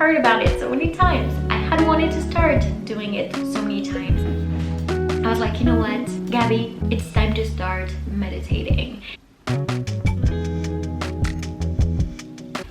heard about it so many times. I had wanted to start doing it so many times. I was like, you know what, Gabby, it's time to start meditating.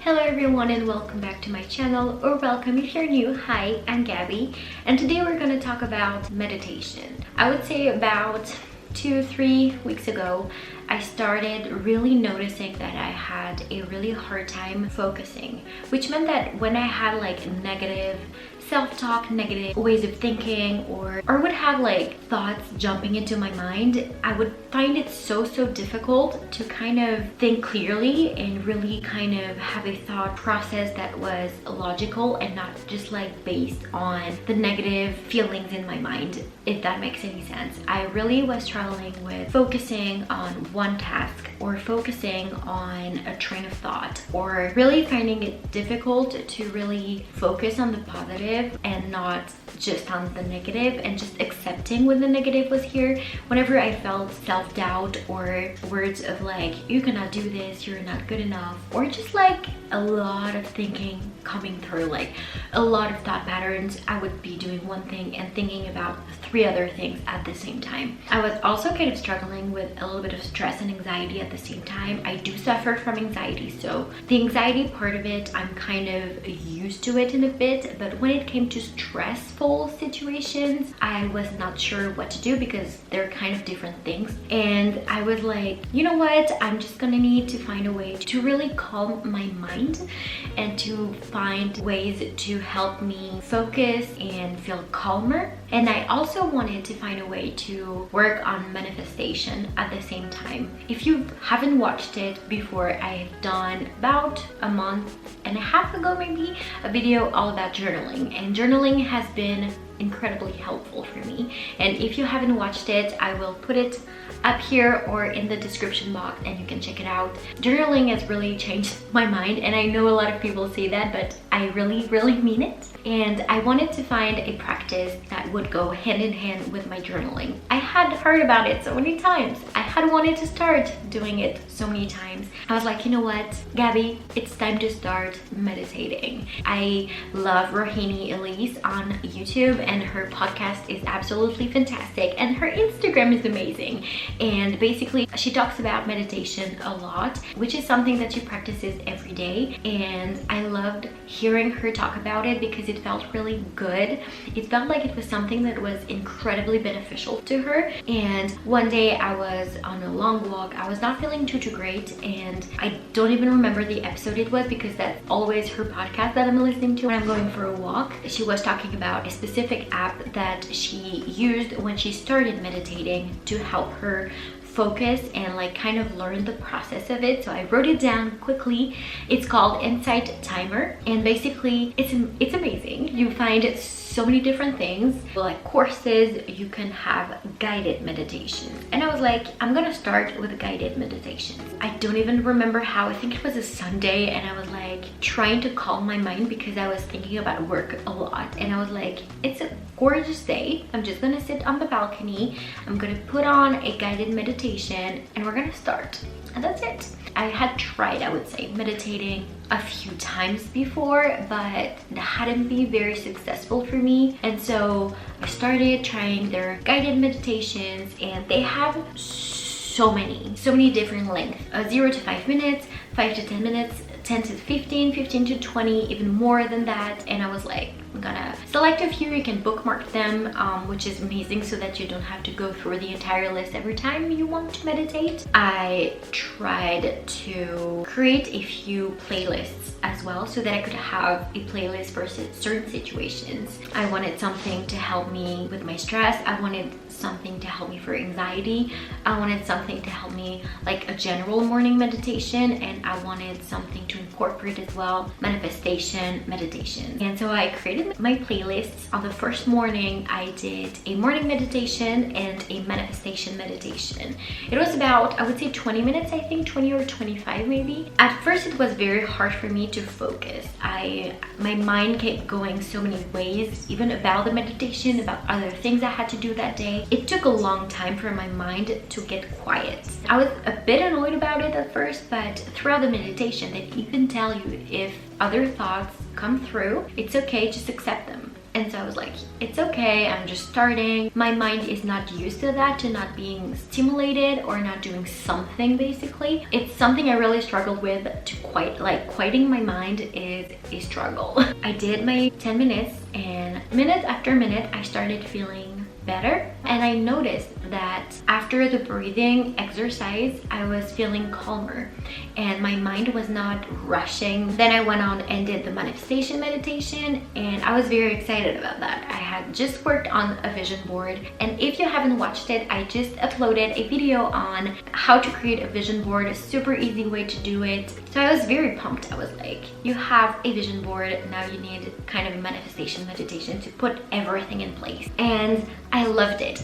Hello everyone and welcome back to my channel, or welcome if you're new. Hi, I'm Gabby and today we're going to talk about meditation. I would say about 2-3 weeks ago I started really noticing that I had a really hard time focusing, which meant that when I had like negative self-talk, negative ways of thinking, or would have like thoughts jumping into my mind, I would find it so difficult to kind of think clearly and really kind of have a thought process that was logical and not just like based on the negative feelings in my mind, if that makes any sense. I really was struggling with focusing on one task or focusing on a train of thought, or really finding it difficult to really focus on the positive and not just on the negative, and just accepting when the negative was here. Whenever I felt self-doubt or words of like, you cannot do this, you're not good enough, or just like a lot of thinking coming through, like a lot of thought patterns, I would be doing one thing and thinking about 3 other things at the same time. I was also kind of struggling with a little bit of stress and anxiety at the same time. I do suffer from anxiety, so the anxiety part of it, I'm kind of used to it in a bit, but when it came to stressful situations, I was not sure what to do because they're kind of different things. And I was like, you know what, I'm just gonna need to find a way to really calm my mind and to find ways to help me focus and feel calmer. And I also wanted to find a way to work on manifestation at the same time. If you haven't watched it before, I've done about a month and a half ago maybe a video all about journaling, and journaling has been incredibly helpful for me. And if you haven't watched it, I will put it up here or in the description box and you can check it out. Journaling has really changed my mind, and I know a lot of people say that, but I really mean it. And I wanted to find a practice that would go hand in hand with my journaling. I had heard about it so many times. I had wanted to start doing it so many times. I was like, you know what, Gabby, it's time to start meditating. I love Rohini Elise on YouTube, and her podcast is absolutely fantastic, and her Instagram is amazing. And basically she talks about meditation a lot, which is something that she practices every day, and I loved hearing her talk about it because it felt really good. It felt like it was something that was incredibly beneficial to her. And one day I was on a long walk. I was not feeling too great, and I don't even remember the episode it was because that's always her podcast that I'm listening to when I'm going for a walk. She was talking about a specific app that she used when she started meditating to help her focus and like kind of learn the process of it. So I wrote it down quickly. It's called Insight Timer, and basically it's amazing. You find so many different things, like courses, you can have guided meditations, and I was like, I'm gonna start with guided meditations. I don't even remember how. I think it was a Sunday, and I was like trying to calm my mind because I was thinking about work a lot, and I was like, it's a gorgeous day, I'm just gonna sit on the balcony, I'm gonna put on a guided meditation and we're gonna start. And that's it. I had tried, I would say, meditating a few times before, but that hadn't been very successful for me. And so I started trying their guided meditations, and they have so many different lengths, 0 to 5 minutes, 5 to 10 minutes, 10 to 15, 15 to 20, even more than that. And I was like, I'm gonna select a few. You can bookmark them, which is amazing, so that you don't have to go through the entire list every time you want to meditate. I tried to create a few playlists as well, so that I could have a playlist for certain situations. I wanted something to help me with my stress. I wanted something to help me for anxiety. I wanted something to help me like a general morning meditation, and I wanted something to incorporate as well manifestation meditation. And so I created my playlists. On the first morning I did a morning meditation and a manifestation meditation. It was about, I would say, 20 minutes, I think 20 or 25 maybe. At first it was very hard for me to focus. My mind kept going so many ways, even about the meditation, about other things I had to do that day. it took a long time for my mind to get quiet. I was a bit annoyed about it at first, but throughout the meditation they even tell you if other thoughts come through, it's okay, just accept them. And so I was like, it's okay, I'm just starting. My mind is not used to that, to not being stimulated or not doing something basically. It's something I really struggled with to quieting my mind is a struggle. I did my 10 minutes and minute after minute I started feeling better, and I noticed that after the breathing exercise I was feeling calmer and my mind was not rushing. Then I went on and did the manifestation meditation, and I was very excited about that. I had just worked on a vision board, and if you haven't watched it, I just uploaded a video on how to create a vision board, a super easy way to do it. So I was very pumped. I was like, you have a vision board, now you need kind of a manifestation meditation to put everything in place. And I loved it.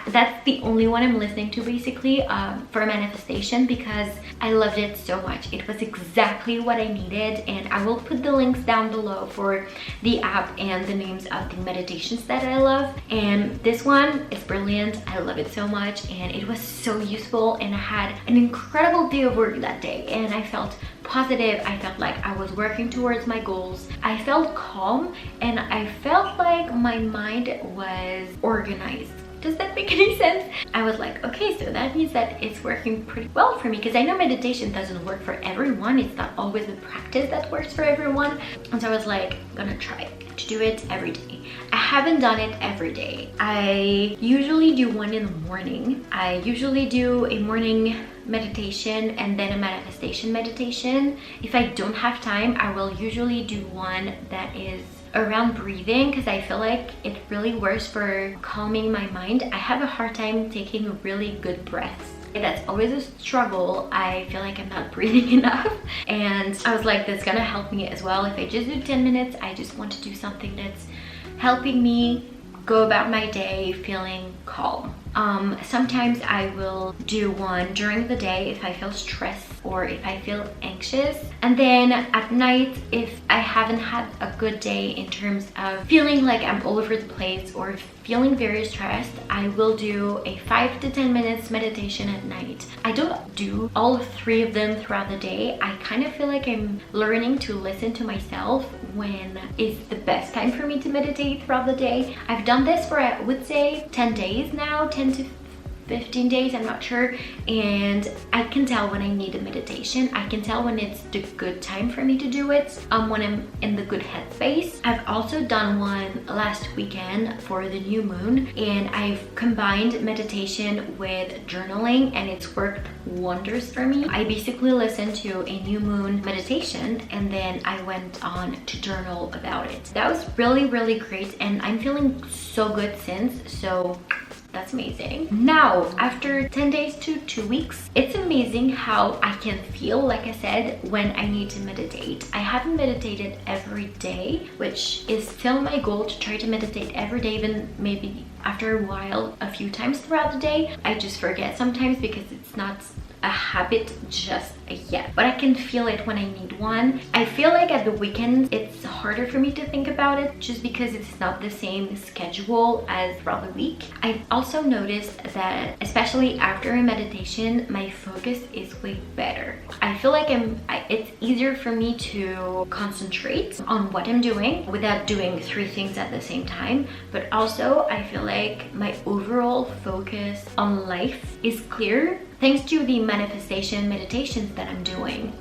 That's the only one I'm listening to basically for manifestation, because I loved it so much. It was exactly what I needed, and I will put the links down below for the app and the names of the meditations that I love. And this one is brilliant. I love it so much, and it was so useful, and I had an incredible day of work that day, and I felt positive. I felt like I was working towards my goals. I felt calm, and I felt like my mind was organized. Does that make any sense? I was like, okay, so that means that it's working pretty well for me, because I know meditation doesn't work for everyone. It's not always the practice that works for everyone. And so I was like, I'm gonna try to do it every day. I haven't done it every day. I usually do one in the morning. I usually do a morning meditation and then a manifestation meditation. If I don't have time, I will usually do one that is around breathing, because I feel like it really works for calming my mind. I have a hard time taking really good breaths. That's always a struggle. I feel like I'm not breathing enough, and I was like, that's gonna help me as well. If I just do 10 minutes, I just want to do something that's helping me go about my day feeling calm. Sometimes I will do one during the day if I feel stressed or if I feel anxious, and then at night if I haven't had a good day in terms of feeling like I'm all over the place or feeling very stressed, I will do a 5 to 10 minutes meditation at night. I don't do all 3 of them throughout the day. I kind of feel like I'm learning to listen to myself when is the best time for me to meditate throughout the day. I've done this for, I would say, 10 days now, 10 to 15 days, I'm not sure, and I can tell when I need a meditation. I can tell when it's the good time for me to do it, when I'm in the good headspace. I've also done one last weekend for the new moon, and I've combined meditation with journaling, and it's worked wonders for me. I basically listened to a new moon meditation, and then I went on to journal about it. That was really, really great, and I'm feeling so good since, so that's amazing. Now, after 10 days to 2 weeks, it's amazing how I can feel, like I said, when I need to meditate. I haven't meditated every day, which is still my goal, to try to meditate every day, even maybe after a while, a few times throughout the day. I just forget sometimes because it's not a habit just yet, but I can feel it when I need one. I feel like at the weekends it's harder for me to think about it just because it's not the same schedule as throughout the week. I've also noticed that especially after a meditation, my focus is way better. I feel like it's easier for me to concentrate on what I'm doing without doing 3 things at the same time, but also I feel like my overall focus on life is clear thanks to the manifestation meditations that I'm doing.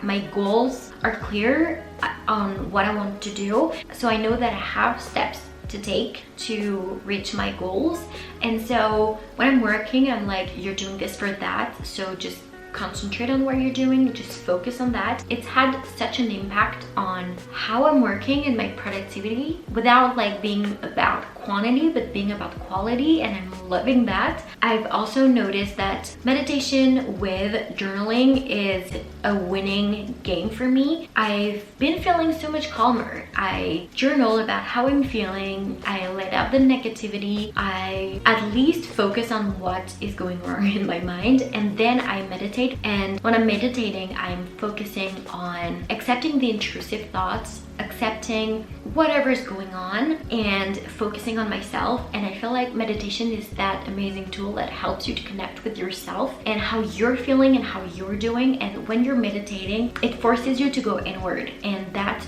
My goals are clear on what I want to do, so I know that I have steps to take to reach my goals. And so when I'm working, I'm like, you're doing this for that, so just concentrate on what you're doing, just focus on that. It's had such an impact on how I'm working and my productivity without like being about quantity but being about quality, and I'm loving that. I've also noticed that meditation with journaling is a winning game for me. I've been feeling so much calmer. I journal about how I'm feeling, I let out the negativity, I at least focus on what is going wrong in my mind, and then I meditate meditate. And when I'm meditating, I'm focusing on accepting the intrusive thoughts, accepting whatever is going on, and focusing on myself. And I feel like meditation is that amazing tool that helps you to connect with yourself and how you're feeling and how you're doing. And when you're meditating, it forces you to go inward, and that's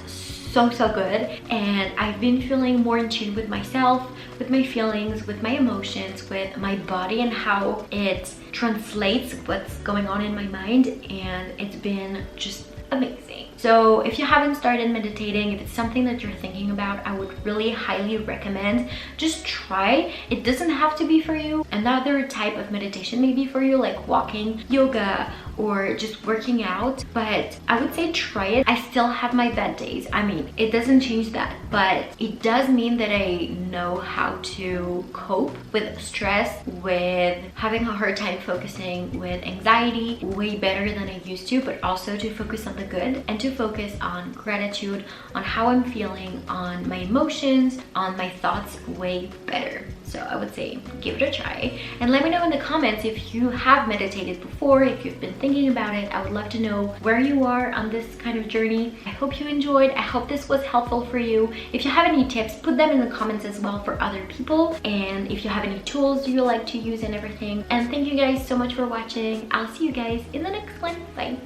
so good. And I've been feeling more in tune with myself, with my feelings, with my emotions, with my body, and how it translates what's going on in my mind, and it's been just amazing. So if you haven't started meditating, if it's something that you're thinking about, I would really highly recommend just try. It doesn't have to be for you. Another type of meditation may be for you, like walking, yoga, or just working out, but I would say try it. I still have my bad days. I mean, it doesn't change that, but it does mean that I know how to cope with stress, with having a hard time focusing, with anxiety way better than I used to, but also to focus on the good and to focus on gratitude, on how I'm feeling, on my emotions, on my thoughts way better. So I would say give it a try, and let me know in the comments if you have meditated before, if you've been thinking about it. I would love to know where you are on this kind of journey. I hope you enjoyed. I hope this was helpful for you. If you have any tips, put them in the comments as well for other people, and if you have any tools you like to use and everything. And thank you guys so much for watching. I'll see you guys in the next one. Bye.